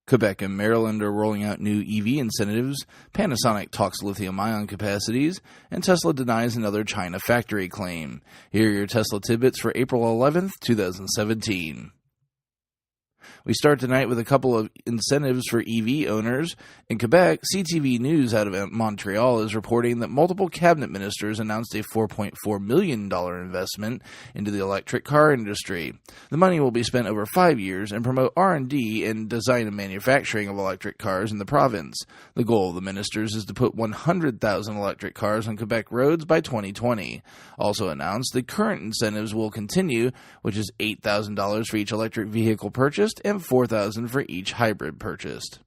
Quebec and Maryland are rolling out new EV incentives, Panasonic talks lithium-ion capacities, and Tesla denies another China factory claim. Here are your Tesla tidbits for April 11th, 2017. We start tonight with a couple of incentives for EV owners. In Quebec, CTV News out of Montreal is reporting that multiple cabinet ministers announced a $4.4 million investment into the electric car industry. The money will be spent over 5 years and promote R&D and design and manufacturing of electric cars in the province. The goal of the ministers is to put 100,000 electric cars on Quebec roads by 2020. Also announced, the current incentives will continue, which is $8,000 for each electric vehicle purchased and $4,000 for each hybrid purchased.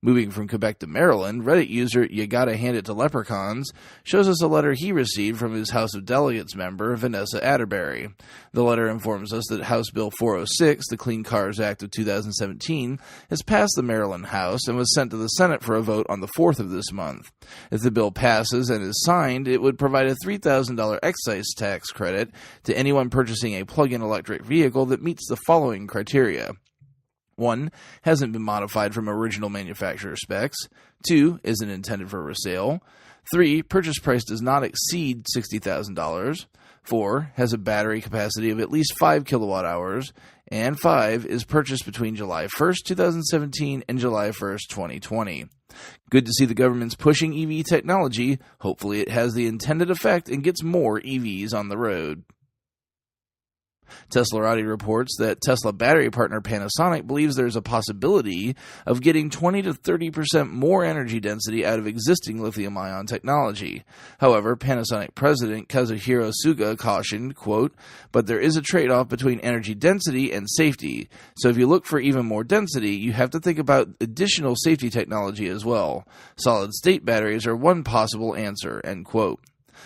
Moving from Quebec to Maryland, Reddit user You Gotta Hand It to Leprechauns shows us a letter he received from his House of Delegates member, Vanessa Atterbury. The letter informs us that House Bill 406, the Clean Cars Act of 2017, has passed the Maryland House and was sent to the Senate for a vote on the 4th of this month. If the bill passes and is signed, it would provide a $3,000 excise tax credit to anyone purchasing a plug-in electric vehicle that meets the following criteria. 1. Hasn't been modified from original manufacturer specs. 2. Isn't intended for resale. 3. Purchase price does not exceed $60,000. 4. Has a battery capacity of at least 5 kilowatt hours. And 5. Is purchased between July 1st, 2017 and July 1st, 2020. Good to see the government's pushing EV technology. Hopefully it has the intended effect and gets more EVs on the road. Teslarati reports that Tesla battery partner Panasonic believes there's a possibility of getting 20 to 30% more energy density out of existing lithium-ion technology. However, Panasonic president Kazuhiro Suga cautioned, quote, "But there is a trade-off between energy density and safety. So if you look for even more density, you have to think about additional safety technology as well. Solid-state batteries are one possible answer," end quote.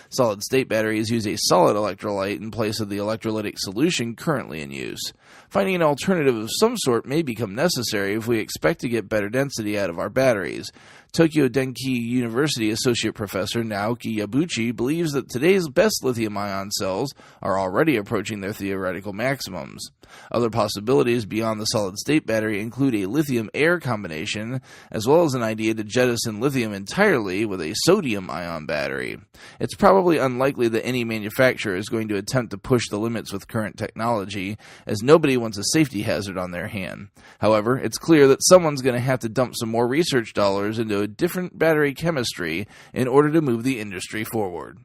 Solid-state batteries use a solid electrolyte in place of the electrolytic solution currently in use. Finding an alternative of some sort may become necessary if we expect to get better density out of our batteries. Tokyo Denki University Associate Professor Naoki Yabuchi believes that today's best lithium-ion cells are already approaching their theoretical maximums. Other possibilities beyond the solid-state battery include a lithium-air combination, as well as an idea to jettison lithium entirely with a sodium-ion battery. It's probably unlikely that any manufacturer is going to attempt to push the limits with current technology, as nobody wants a safety hazard on their hand. However, it's clear that someone's going to have to dump some more research dollars into a different battery chemistry in order to move the industry forward.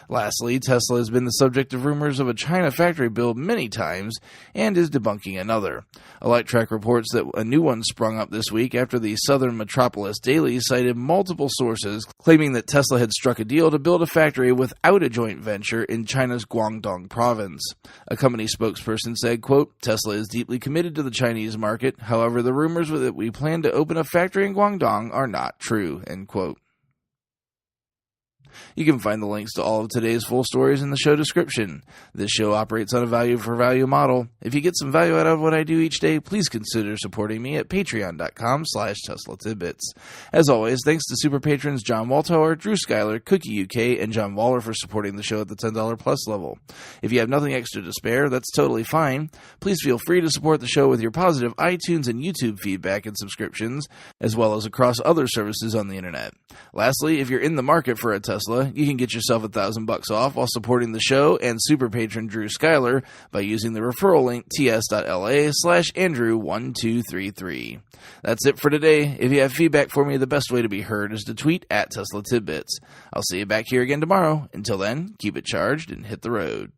Lastly, Tesla has been the subject of rumors of a China factory build many times and is debunking another. Electrek reports that a new one sprung up this week after the Southern Metropolis Daily cited multiple sources claiming that Tesla had struck a deal to build a factory without a joint venture in China's Guangdong province. A company spokesperson said, quote, "Tesla is deeply committed to the Chinese market. However, the rumors that we plan to open a factory in Guangdong are not true," end quote. You can find the links to all of today's full stories in the show description. This show operates on a value-for-value model. If you get some value out of what I do each day, please consider supporting me at patreon.com/Tesla Tidbits. As always, thanks to super patrons John Waltauer, Drew Schuyler, Cookie UK, and John Waller for supporting the show at the $10 plus level. If you have nothing extra to spare, that's totally fine. Please feel free to support the show with your positive iTunes and YouTube feedback and subscriptions, as well as across other services on the internet. Lastly, if you're in the market for a Tesla, you can get yourself $1,000 off while supporting the show and super patron Drew Schuyler by using the referral link ts.la/Andrew1233. That's it for today. If you have feedback for me, the best way to be heard is to tweet at Tesla Tidbits. I'll see you back here again tomorrow. Until then, keep it charged and hit the road.